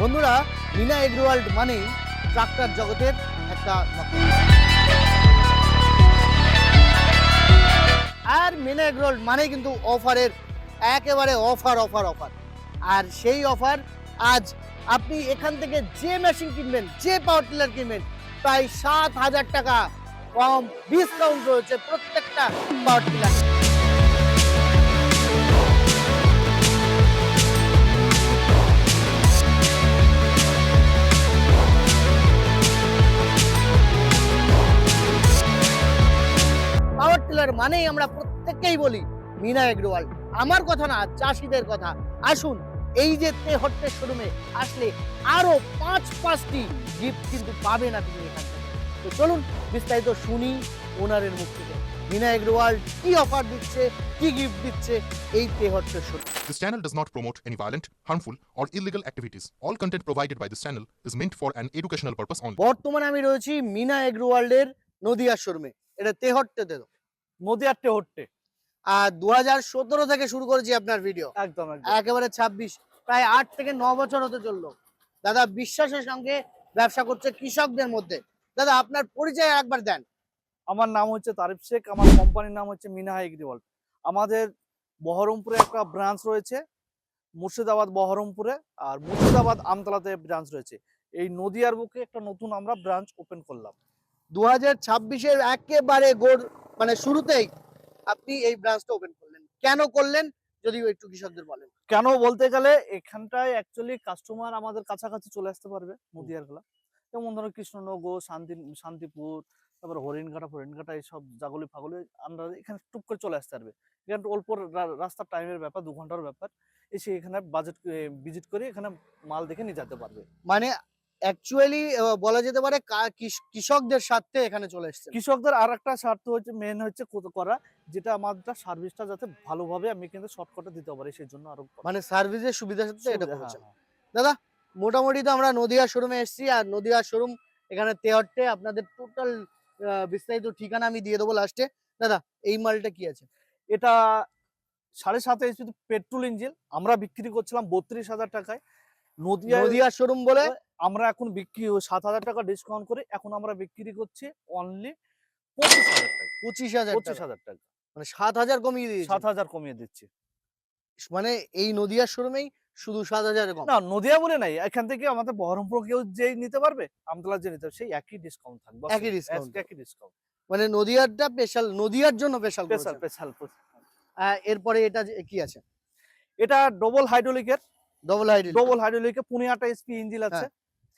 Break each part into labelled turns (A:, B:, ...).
A: বন্ধুরা, Mina agro world মানেই tractor জগতের একটা নকল। আর মিনা এগ্রো ওয়ার্ল্ড মানেই কিন্তু অফারের একেবারে অফার। আর সেই অফার আজ আপনি এখান থেকে যে মেশিন কিনবেন, যে পাওয়ার টিলার কিনবেন, প্রায় 7,000 টাকা কম ডিসকাউন্ট রয়েছে প্রত্যেকটা পাওয়ার টিলার। পাওয়ার টিলার মানেই আমরা প্রত্যেককেই বলি মিনা এগ্রো ওয়ার্ল্ড। আমার কথা না, চাষিদের কথা। আসুন, এই যে তেহট্টের শোরুমে আসলে আরো 5টি গিফট কিন্তু পাবেন আপনি এখান থেকে। তো চলুন বিস্তারিত শুনি ওনারের মুখ থেকে মিনা এগ্রো ওয়ার্ল্ড কি অফার দিচ্ছে, কি গিফট দিচ্ছে এই তেহট্টের শোরুমে।
B: This channel does not promote any violent, harmful, or illegal activities. All content provided by this channel is meant for an educational purpose only.
A: বর্তমানে আমি রয়েছি মিনা এগ্রো ওয়ার্ল্ডের নদিয়া শোরুমে। এটা তেহট্টেতে তো
C: নদিয়ার তেহট্টে।
A: আর 2017 থেকে শুরু করেছি আপনার ভিডিও,
C: একদম
A: একেবারে 26 প্রায় 8 থেকে 9 বছর হতে চললো। দাদা বিশ্বাসের সঙ্গে ব্যবসা করছে কৃষকদের মধ্যে। দাদা আপনার পরিচয় একবার দেন।
C: আমার নাম হচ্ছে তারিফ শেখ, আমার কোম্পানির নাম হচ্ছে মিনা এগ্রি ওয়ার্ল্ড। আমাদের বহরমপুরে একটা ব্রাঞ্চ রয়েছে, মুর্শিদাবাদ বহরমপুরে, আর মুর্শিদাবাদ আমতলাতে ব্রাঞ্চ রয়েছে। এই নদিয়ার বুকে একটা নতুন আমরা ব্রাঞ্চ ওপেন করলাম
A: 2026-এর একেবারে মানে শুরুতেই আপনি এই ব্রাঞ্চটা ওপেন করলেন। কেন করলেন যদি একটু কৃষকদের বলেন।
C: কেন বলতে গেলে এখানটায় অ্যাকচুয়ালি কাস্টমার আমাদের কাছাকাছি চলে আসতে পারবে নদিয়ার গুলা, যেমন ধরো কৃষ্ণনগর, শান্তিপুর, তারপর হরিণঘাটা এইসব জাগলি ফাগলি আমরা এখানে টুক করে চলে আসতে পারবে। এখানে অল্প রাস্তার টাইমের ব্যাপার, 2 ঘন্টার ব্যাপার, এসে এখানে বাজেট ভিজিট করে এখানে মাল দেখে নিয়ে যেতে পারবে।
A: মানে অ্যাকচুয়ালি বলা যেতে পারে কৃষকদের স্বার্থে এখানে চলে এসেছে।
C: কৃষকদের আর একটা স্বার্থ হচ্ছে, মেন হচ্ছে করা, যেটা আমাদের সার্ভিসটা যাতে ভালোভাবে আমি কিন্তু শর্টকাটে দিতে পারি, সেই জন্য আরো
A: মানে সার্ভিসের সুবিধার সাথে এটা
C: হ্যাঁ,
A: করেছেন।
C: হ্যাঁ।
A: দাদা মোটামুটি তো আমরা নদিয়া শোরুমে এসেছি, আর নদিয়া শোরুম এখানে তেহট্টে। আপনাদের টোটাল বিস্তারিত ঠিকানা আমি দিয়ে দেবো লাস্টে। দাদা এই মালটা কি আছে?
C: এটা 7.5 HP পেট্রোল ইঞ্জিন আমরা বিক্রি করছিলাম 32,000 টাকায়।
A: নদিয়া শোরুম বলে
C: আমরা এখন বিক্রি 7,000 টাকা ডিসকাউন্ট করে এখন আমরা বিক্রি করছি অনলি 25,000 টাকা।
A: 25,000
C: টাকা,
A: মানে 7,000 কমিয়ে দিয়েছে।
C: 7,000 কমিয়ে দিচ্ছি।
A: মানে এই নদিয়া শোরুমেই শুধু 7,000 কম?
C: না, নদিয়া বলে নাই, এখান থেকে আমাদের বহরমপুর কেউ যেই নিতে পারবে, আমতলা যে নিতে পারবে, সেই একই ডিসকাউন্ট থাকবে।
A: একই ডিসকাউন্ট?
C: একই ডিসকাউন্ট।
A: মানে নদিয়ারটা স্পেশাল, নদিয়ার জন্য স্পেশাল করেছেন।
C: স্পেশাল।
A: এরপরে এটা কি আছে?
C: এটা ডবল হাইড্রোলিকের
A: ডবল হাইড্রোলিক
C: 15 HP ইঞ্জিন আছে।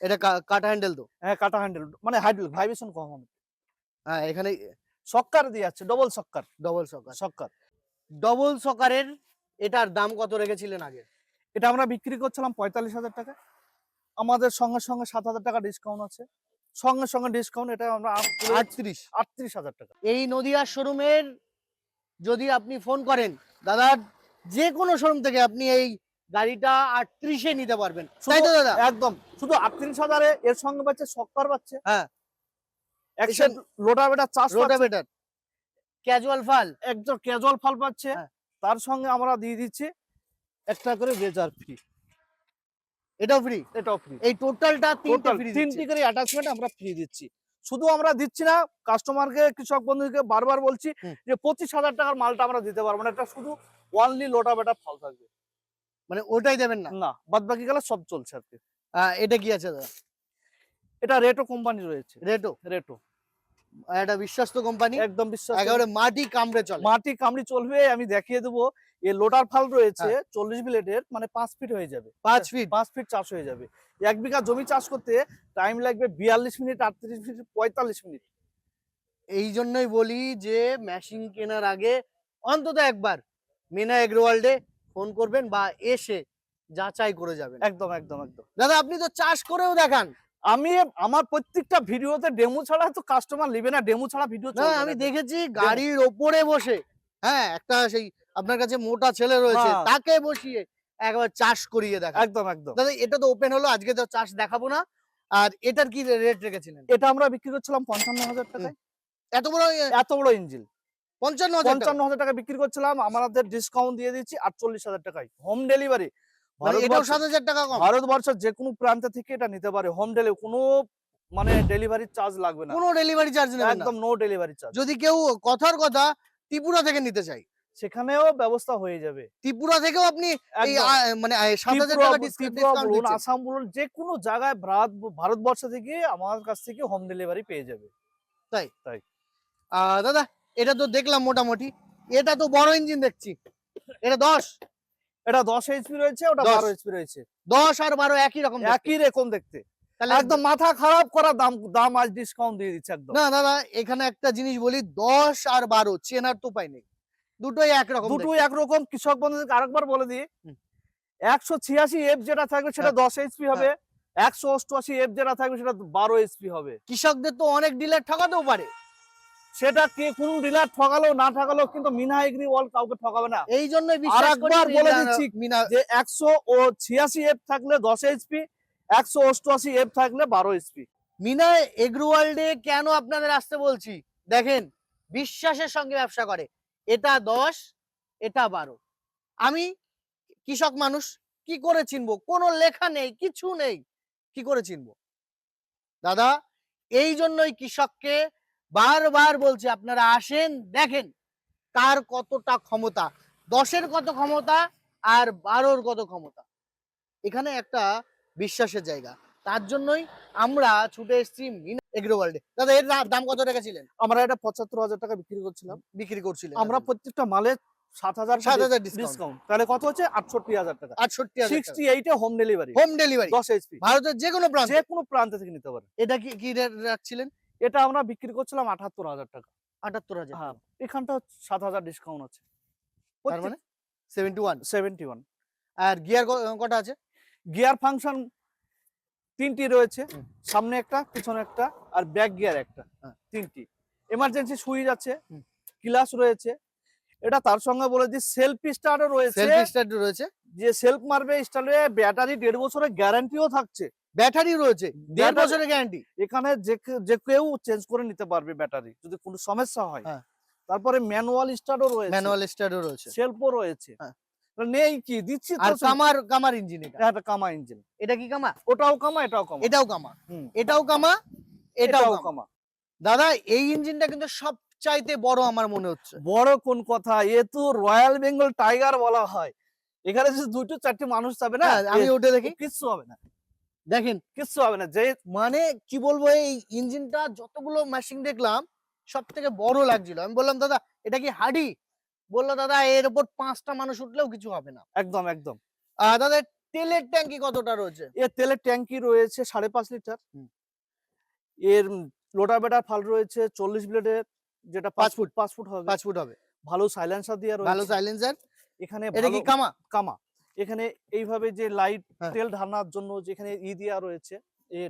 A: এটা কাটা হ্যান্ডেল তো?
C: হ্যাঁ, কাটা হ্যান্ডেল, মানে হাইড্রোলিক ভাইব্রেশন কম হবে।
A: হ্যাঁ, এখানে
C: সক্কার দিয়ে আছে, ডবল সক্কার।
A: ডবল সকারের এটার দাম কত রেখেছিলেন আগে?
C: এটা আমরা বিক্রি করছিলাম 45,000 টাকা। আমাদের সঙ্গে 7,000 টাকা ডিসকাউন্ট আছে। সঙ্গে ডিসকাউন্ট এটা আমরা 38,000 টাকা।
A: এই নদিয়া শোরুমের যদি আপনি ফোন করেন, দাদা যে কোনো শোরুম থেকে আপনি এই গাড়িটা 38-এ নিতে পারবেন, তাই তো দাদা?
C: একদম, শুধু 38,000-এ এর সঙ্গে পাচ্ছে সক্কার পাচ্ছে,
A: হ্যাঁ,
C: একশন লোটাভেটার চাষ
A: রোটাভেটার, ক্যাজুয়াল ফাল,
C: একদম ক্যাজুয়াল ফাল পাচ্ছে।
A: হ্যাঁ।
C: তার সঙ্গে আমরা দিয়ে দিচ্ছি একটা করে রেজার ফ্রি।
A: এটাও ফ্রি?
C: এটাও ফ্রি।
A: এই টোটালটা
C: তিনটি করে অ্যাটাচমেন্ট আমরা ফ্রি দিচ্ছি। শুধু আমরা দিচ্ছি না, কাস্টমারকে, কৃষক বন্ধুকে বারবার বলছি যে 25,000 টাকার মালটা আমরা দিতে পারবো না, এটা শুধু ওয়ানলি লোটাভেটার ফল থাকবে।
A: মানে ওটাই দেবেন না?
C: না, বাদ বাকি গেলে সব চলছে আর কি।
A: এটা কি আছে দাদা?
C: এটা রেটো কোম্পানি রয়েছে। রেটো
A: এটা বিশ্বস্ত কোম্পানি,
C: একদম বিশ্বাস,
A: একেবারে মাটি কামড়ে চলে।
C: মাটি কামড়ি চলবে। আমি দেখিয়ে দেবো, এই লোটার ফাল রয়েছে 40 ব্লেডের, মানে 5 ফিট হয়ে যাবে। 5 ফিট চাষ হয়ে যাবে। 1 বিঘা জমি চাষ করতে টাইম লাগবে 42 মিনিট, 38 মিনিট, 45 মিনিট।
A: এই জন্যই বলি যে মেশিন কেনার আগে অন্তত একবার মিনা এগ্রো ওয়ার্ল্ডে ফোন করবেন বা এসে যাচাই করে যাবেন।
C: একদম।
A: দাদা আপনি তো চাষ করেও দেখান।
C: আমার প্রত্যেকটা ভিডিওতে ডেমো ছাড়া তো কাস্টমার নেবে না, ডেমো ছাড়া ভিডিও
A: না, আমি দেখেছি গাড়ির ওপরে বসে, হ্যাঁ, একটা সেই আপনার কাছে মোটা ছেলে রয়েছে, তাকে বসিয়ে একবার চাষ করিয়ে দেখা।
C: একদম।
A: দাদা এটা তো ওপেন হলো, আজকে তো চাষ দেখাবো না। আর এটার কি রেট রেখেছিলেন?
C: এটা আমরা বিক্রি করছিলাম 55,000 টাকায়।
A: এত বড়
C: ইঞ্জিন
A: 55,000
C: টাকা বিক্রি করছিলাম, আমাদের ডিসকাউন্ট দিয়ে দিচ্ছি 48,000 টাকায়। হোম ডেলিভারি
A: মানে এটাও
C: ভারতবর্ষ
A: 7,000 টাকা কম?
C: ভারতবর্ষের যে কোনো প্রান্ত থেকে এটা নিতে পারে, হোম ডেলিভারি, কোনো মানে ডেলিভারি চার্জ লাগবে না,
A: কোনো ডেলিভারি চার্জ নেবেন না?
C: একদম নো ডেলিভারি চার্জ।
A: যদি কেউ কথার কথা ত্রিপুরা থেকে নিতে চাই,
C: সেখানেও ব্যবস্থা হয়ে যাবে
A: ত্রিপুরা থেকেও আপনি এই
C: একদম।
A: মানে 7,000
C: ত্রিপুরা
A: টাকা
C: ত্রিপুরা
A: ডিসকাউন্ট
C: বলুন,
A: দিচ্ছেন।
C: আসাম বলুন, যে কোনো জায়গায় ভারতবর্ষ থেকে আমার কাছ থেকে হোম ডেলিভারি পেয়ে যাবে।
A: দাদা এটা তো দেখলাম মোটামুটি, এটা তো বড় ইঞ্জিন দেখছি, এটা 10
C: এটা 10 এইচপি রয়েছে, ওটা
A: 10
C: 12 এইচপি রয়েছে,
A: 10 আর 12 একই রকম দেখতে।
C: একই রকম দেখতে।
A: তাহলে
C: একদম মাথা খারাপ করা দাম, দাম আজ ডিসকাউন্ট দিয়ে দিচ্ছে একদম।
A: না দাদা এখানে একটা জিনিস বলি, 10 আর 12 চেনার তো পাই নেই, দুটোই একরকম
C: দুটোই একরকম। কৃষক বন্ধুদেরকে আরেকবার বলে দিই,
A: হুম।
C: 186 এফ যেটা থাকবে সেটা 10 এইচপি হবে, 188 এফ যেটা থাকবে সেটা 12 এইচপি হবে।
A: কৃষকদের তো অনেক ডিলার ঠকাতেও পারে,
C: সেটা কে কোন ডিলার ঠকালো না ঠকালো, কিন্তু মিনা এগ্রি ওয়ার্ল্ড কাউকে ঠকাবে না।
A: এই জন্যই বিশ্বাস করি
C: আরেকবার বলে
A: মিনা-
C: দিচ্ছি
A: মিনা
C: যে 186 এফ থাকলে 10 এইচপি, 188 এফ থাকলে 12 এইচপি।
A: মিনা এগ্রোওয়ার্ল্ডে কেন আপনাদের আসতে বলছি, দেখেন বিশ্বাসের সঙ্গে ব্যবসা করে, এটা 10 এটা 12। আমি কৃষক মানুষ, কি করে চিনবো? কোনো লেখা নেই, কিছু নেই, কি করে চিনবো? দাদা এই জন্যই কৃষককে বারবার বলছি আপনারা আসেন, দেখেন কার কতটা ক্ষমতা, 10-এর কত ক্ষমতা আর 12-র কত ক্ষমতা। এখানে একটা বিশ্বাসের জায়গা, তার জন্যই আমরা ছুটে এসেছি মিনা এগ্রোওয়ার্ল্ডে। দাদা এর দাম কত রেখেছিলেন?
C: আমরা এটা 75,000 টাকা বিক্রি করছিলাম।
A: বিক্রি করছিলেন
C: আমরা প্রত্যেকটা মালে 7,000
A: 7,000 ডিসকাউন্ট,
C: ডিসকাউন্ট, তাহলে কত হচ্ছে 68,000 টাকা।
A: 68,000
C: 68 এ home delivery,
A: home delivery
C: 10 HP,
A: ভারতের যে কোনো প্রান্তে।
C: যে কোনো প্রান্ত থেকে নিতে পারে।
A: এটা কি কি রেট রাখছিলেন?
C: এটা আমরা বিক্রি করছিলাম 78,000 টাকা।
A: 78,000
C: হ্যাঁ, এখানটা 7,000 ডিসকাউন্ট আছে।
A: তার মানে 71।
C: 71।
A: আর গিয়ার কটা আছে?
C: গিয়ার ফাংশন 3টি রয়েছে,
A: হুম।
C: সামনে একটা, পিছনে একটা, আর ব্যাক গিয়ার একটা,
A: হ্যাঁ।
C: 3টি। এমার্জেন্সি সুইচ আছে,
A: হুম।
C: ক্লাচ রয়েছে। এটা তার সঙ্গে বলে দিই সেলফ স্টার্টও রয়েছে,
A: সেলফ স্টার্ট রয়েছে,
C: যে সেলফ মারবে স্টার্টে, ব্যাটারি 1.5 বছরের গ্যারান্টিও থাকছে।
A: ব্যাটারি রয়েছে 1.5
C: ব্যাটারি-
A: বছরের গ্যারান্টি।
C: এখানে যে কেউ চেঞ্জ করে নিতে পারবে ব্যাটারি যদি কোনো সমস্যা হয়।
A: হ্যাঁ।
C: তারপরে ম্যানুয়াল স্টার্টও রয়েছে,
A: ম্যানুয়াল স্টার্টও রয়েছে।
C: সেলফও রয়েছে।
A: হ্যাঁ।
C: নেই কি দিচ্ছি তো
A: আর
C: শুনুন।
A: কামার ইঞ্জিন এটা।
C: এটা কামা ইঞ্জিন,
A: এটা কি কামা?
C: ওটাও কামা, এটাও কামা।
A: এটাও কামা,
C: হুম,
A: এটাও কামা, এটাও
C: এটাও
A: কামা।
C: কামা।
A: দাদা এই ইঞ্জিনটা কিন্তু সবচাইতে বড় আমার মনে হচ্ছে।
C: বড় কোন কথা, এ তো রয়্যাল বেঙ্গল টাইগার বলা হয়। এখানে যদি 2-4টি মানুষ যাবে না,
A: হ্যাঁ, আমি ওটা দেখি,
C: কিচ্ছু হবে না,
A: দেখেন
C: কিচ্ছু হবে না। যে
A: মানে কি বলবো, এই ইঞ্জিনটা যতগুলো মেশিন দেখলাম সব থেকে বড় লাগছিল। আমি বললাম দাদা এটা কি হাডি? বললো দাদা এর উপর 5টা মানুষ উঠলেও কিছু হবে না।
C: একদম একদম।
A: দাদা তেলের ট্যাঙ্কি কতটা রয়েছে?
C: এর তেলের ট্যাঙ্কি রয়েছে 5.5 লিটার।
A: হুম।
C: এর লোটাবেটার ফাল রয়েছে 40 ব্লেডের, যেটা
A: 5 ফুট
C: 5 ফুট হবে।
A: 5 ফুট হবে,
C: ভালো সাইলেন্সার দিয়ে
A: ভালো
C: রয়েছে।
A: সাইলেন্সার।
C: এখানে
A: এটা কি
C: ভালো
A: কামা?
C: কামা। এখানে এইভাবে যে লাইট
A: হ্যাঁ।
C: তেল ঢাকনার জন্য যেখানে দেওয়া রয়েছে,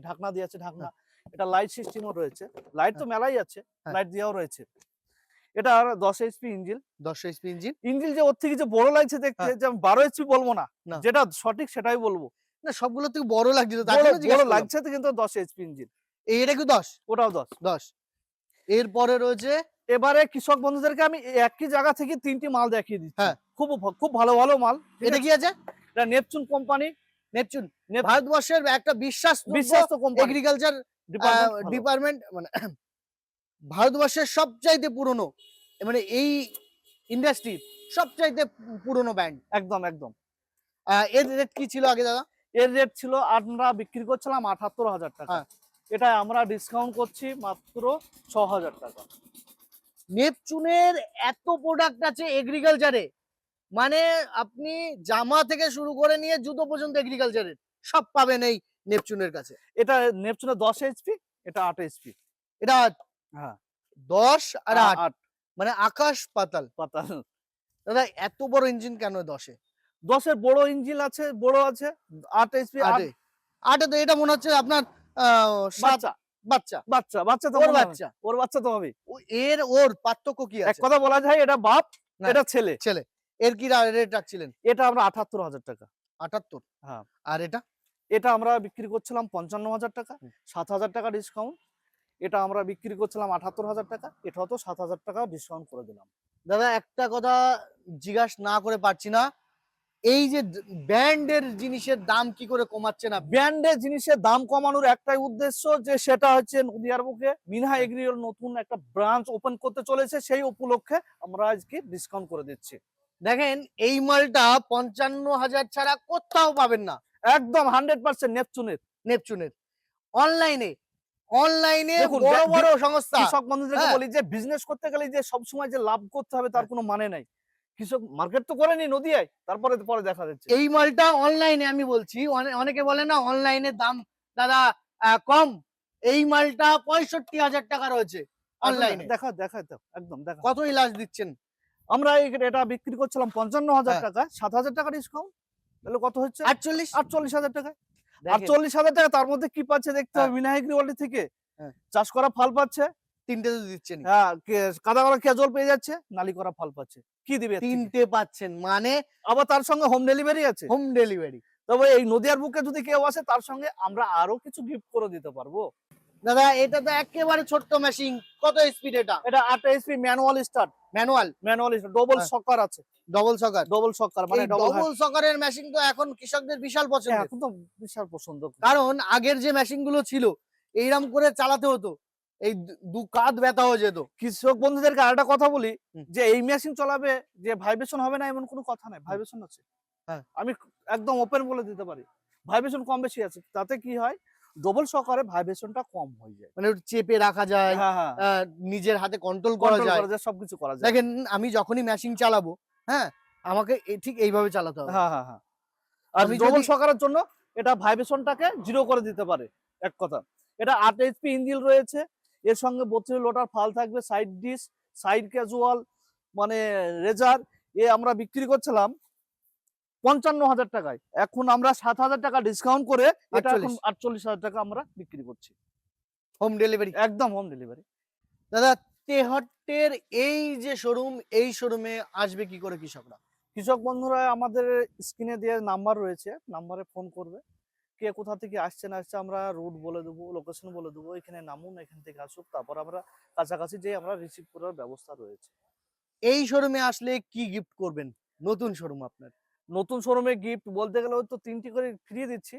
C: ঢাকনা দিয়ে আছে, ঢাকনা। এটা লাইট সিস্টেমও রয়েছে, লাইট তো মেলাই আছে,
A: হ্যাঁ।
C: লাইট দেওয়াও রয়েছে। এটা আর 10 HP engine.
A: 10 HP engine.
C: Engine যে ওর থেকে যে বড় লাগছে দেখতে,
A: হ্যাঁ।
C: যে আমি 12 এইচপি বলবো না,
A: না।
C: যেটা সঠিক সেটাই বলবো।
A: না সবগুলো থেকে বড় লাগছিল, তার
C: বড়
A: জন্য জিজ্ঞেস
C: বড়
A: করলাম।
C: লাগছে তো, কিন্তু 10 এইচপি ইঞ্জিন,
A: এটা কি 10?
C: ওটাও 10।
A: 10। এরপরে রয়েছে
C: এবারে কৃষক বন্ধুদেরকে আমি একই জায়গা থেকে 3টি মাল দেখিয়ে দিচ্ছি।
A: হ্যাঁ।
C: খুব ভালো ভালো মাল।
A: এটা কি আছে?
C: এটা নেপচুন কোম্পানি,
A: নেপচুন, ভারতবর্ষের একটা
C: বিশ্বস্ত কোম্পানি,
A: এগ্রিকালচার ডিপার্টমেন্ট, মানে ভারতবর্ষের সবচাইতে পুরনো, মানে এই ইন্ডাস্ট্রির সবচাইতে পুরনো ব্যান্ড।
C: একদম একদম।
A: এর রেট কি ছিল আগে দাদা?
C: এর রেট ছিল, আমরা বিক্রি করছিলাম 78,000 টাকা।
A: হ্যাঁ।
C: এটা আমরা ডিসকাউন্ট করছি মাত্র 6,000 টাকা।
A: নেপচুনের এত প্রোডাক্ট আছে এগ্রিকালচারে, মানে আপনি জামা থেকে শুরু করে নিয়ে জুতো পর্যন্ত এগ্রিকালচারের সব পাবেন এই নেপচুনের কাছে।
C: এটা নেপচুনের 10 এইচপি, এটা 8 এইচপি।
A: এটা
C: হ্যাঁ,
A: 10 আর 8
C: 8
A: মানে আকাশ পাতাল।
C: পাতাল।
A: দাদা এত বড় ইঞ্জিন কেন 10-এ?
C: 10 এর বড় ইঞ্জিন আছে, বড় আছে, 8 এইচপি।
A: 8-এ 8-এ তো এটা মনে হচ্ছে আপনার 7
C: বাচ্চা
A: বাচ্চা
C: বাচ্চা তো
A: ওর
C: মনে হবে।
A: বাচ্চা।
C: ওর বাচ্চা তো হবে।
A: ওর পার্থক্য কি
C: এক
A: আছে?
C: কথা বলা যায়, এটা বাপ,
A: না।
C: এটা ছেলে।
A: ছেলে। এর কি রেট রাখছিলেন?
C: এটা আমরা 78,000 টাকা।
A: 78।
C: হ্যাঁ।
A: আর এটা?
C: এটা আমরা বিক্রি করছিলাম 55,000 টাকা, 7,000 টাকা ডিসকাউন্ট। এটা আমরা বিক্রি করছিলাম 78,000 টাকা, এটাও তো 7,000 টাকা ডিসকাউন্ট করে দিলাম।
A: দাদা একটা কথা জিজ্ঞাসা না করে পারছি না, এই যে ব্র্যান্ডের জিনিসের দাম কি করে কমাচ্ছেন আপনি?
C: ব্র্যান্ডের জিনিসের দাম কমানোর একটাই উদ্দেশ্য, যে সেটা হচ্ছে নদীয়ার বুকে মিনহা এগ্রির নতুন একটা ব্রাঞ্চ ওপেন করতে চলেছে, সেই উপলক্ষে আমরা আজকে ডিসকাউন্ট করে দিচ্ছি।
A: দেখেন এই মালটা 55,000 ছাড়া কোথাও পাবেন না
C: একদম 100% নেপচুনের।
A: নেপচুনের। অনলাইনে
C: দেখুন,
A: বড় বড় সংস্থা
C: কৃষক বন্ধুদেরকে
A: হ্যাঁ।
C: বলি যে বিজনেস করতে গেলে যে সবসময় যে লাভ করতে হবে তার কোনো মানে নাই। কৃষক মার্কেট তো করেনি নদীয়ায়, তারপরে পরে দেখা যাচ্ছে।
A: এই মালটা অনলাইনে আমি বলছি, অনেকে বলে না অনলাইনে দাম দাদা কম, এই মালটা 65,000 টাকা রয়েছে অনলাইনে।
C: দেখা দেখা দাও, একদম দেখা।
A: কতই লাস্ট দিচ্ছেন?
C: আমরা এটা বিক্রি করছিলাম 55,000
A: হ্যাঁ।
C: টাকা, 7,000 টাকা ডিসকাউন্ট। তাহলে কত হচ্ছে?
A: 48
C: 48,000 টাকা।
A: দেখেন,
C: 48,000 টাকা, তার মধ্যে কি পাচ্ছে দেখতে হবে।
A: হ্যাঁ।
C: মিনা এগ্রিওয়ার্ল্ড থেকে
A: হ্যাঁ।
C: চাষ করা ফল পাচ্ছে,
A: তিনটে তো দিচ্ছেন,
C: হ্যাঁ, কাদা করা কেজল পেয়ে যাচ্ছে, নালি করা ফল পাচ্ছে। কি দিবে এর থেকে?
A: তিনটে পাচ্ছেন মানে
C: আবার তার সঙ্গে হোম ডেলিভারি আছে।
A: Home delivery.
C: তবে এই নদীয়ার বুকে যদি কেউ আসে তার সঙ্গে আমরা আরো কিছু গিফট করে দিতে পারবো।
A: দাদা এটা তো একেবারে ছোট্ট মেশিন, কত স্পিড এটা?
C: এটা 8 HP manual start,
A: manual
C: double
A: হ্যাঁ।
C: সকার আছে,
A: ডবল সকার।
C: ডবল সকার মানে
A: এই
C: ডবল।
A: ডবল সকারের মেশিন তো এখন কৃষকদের বিশাল পছন্দের,
C: এখন তো বিশাল পছন্দ।
A: কারণ আগের যে মেশিন গুলো ছিল এইরকম করে চালাতে হতো, এই দু কাঁধ ব্যথা হয়ে যেত।
C: কৃষক বন্ধুদেরকে আরেকটা কথা বলি,
A: হুম।
C: যে এই মেশিন চালাবে যে ভাইব্রেশন হবে না এমন কোনো কথা নাই, ভাইব্রেশন আছে।
A: হ্যাঁ।
C: আমি একদম ওপেন বলে দিতে পারি, ভাইব্রেশন কম বেশি আছে। তাতে কি হয়, ডবল সকারে ভাইব্রেশনটা কম হয়ে যায়।
A: মানে ওটা চেপে রাখা যায়,
C: হ্যাঁ হ্যাঁ,
A: নিজের হাতে কন্ট্রোল করা
C: কন্ট্রোল
A: যায়।
C: করা যায়, সবকিছু করা যায়।
A: দেখেন আমি যখনই মেশিন চালাবো, হ্যাঁ, আমাকে ঠিক এইভাবে চালাতে হবে।
C: হ্যাঁ হ্যাঁ হ্যাঁ। আর
A: আমি
C: ডবল
A: যদি-
C: সকারের জন্য এটা ভাইব্রেশনটাকে জিরো করে দিতে পারে, এক কথা। এটা 8 HP ইঞ্জিন রয়েছে, এর সঙ্গে 32 লোটার ফাল থাকবে, সাইড ডিস, সাইড ক্যাজুয়াল, মানে রেজার। আমরা বিক্রি করছিলাম 55,000 টাকায়, এখন আমরা 7,000 টাকা ডিসকাউন্ট করে এটা এখন 48,000 টাকা আমরা বিক্রি করছি,
A: হোম ডেলিভারি।
C: একদম হোম ডেলিভারি।
A: দাদা তেহট্টের এই যে শোরুম, এই শোরুমে আসবে কি করে কৃষকরা?
C: কৃষক বন্ধুরা আমাদের স্ক্রিনে দিয়ে নাম্বার রয়েছে, নাম্বারে ফোন করবে, কে কোথা থেকে আসছে না আসছে আমরা রুট বলে দেবো, লোকেশন বলে দেবো, এখানে নামুন, এখান থেকে আসুক, তারপর আমরা কাছাকাছি যে আমরা রিসিভ করার ব্যবস্থা রয়েছে।
A: এই শোরুমে আসলে কি গিফট করবেন? নতুন শোরুম আপনার,
C: নতুন শোরুমে গিফট বলতে গেলে তো 3টি করে ফ্রি দিচ্ছি,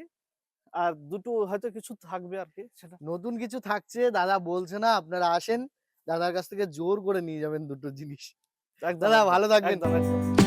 C: আর 2টো হয়তো কিছু থাকবে আর কি, সেটা
A: নতুন কিছু থাকছে দাদা বলছে না, আপনারা আসেন দাদার কাছ থেকে জোর করে নিয়ে যাবেন দুটো জিনিস।
C: একদম
A: দাদা
C: একদম,
A: ভালো থাকবেন।
C: একদম একদম।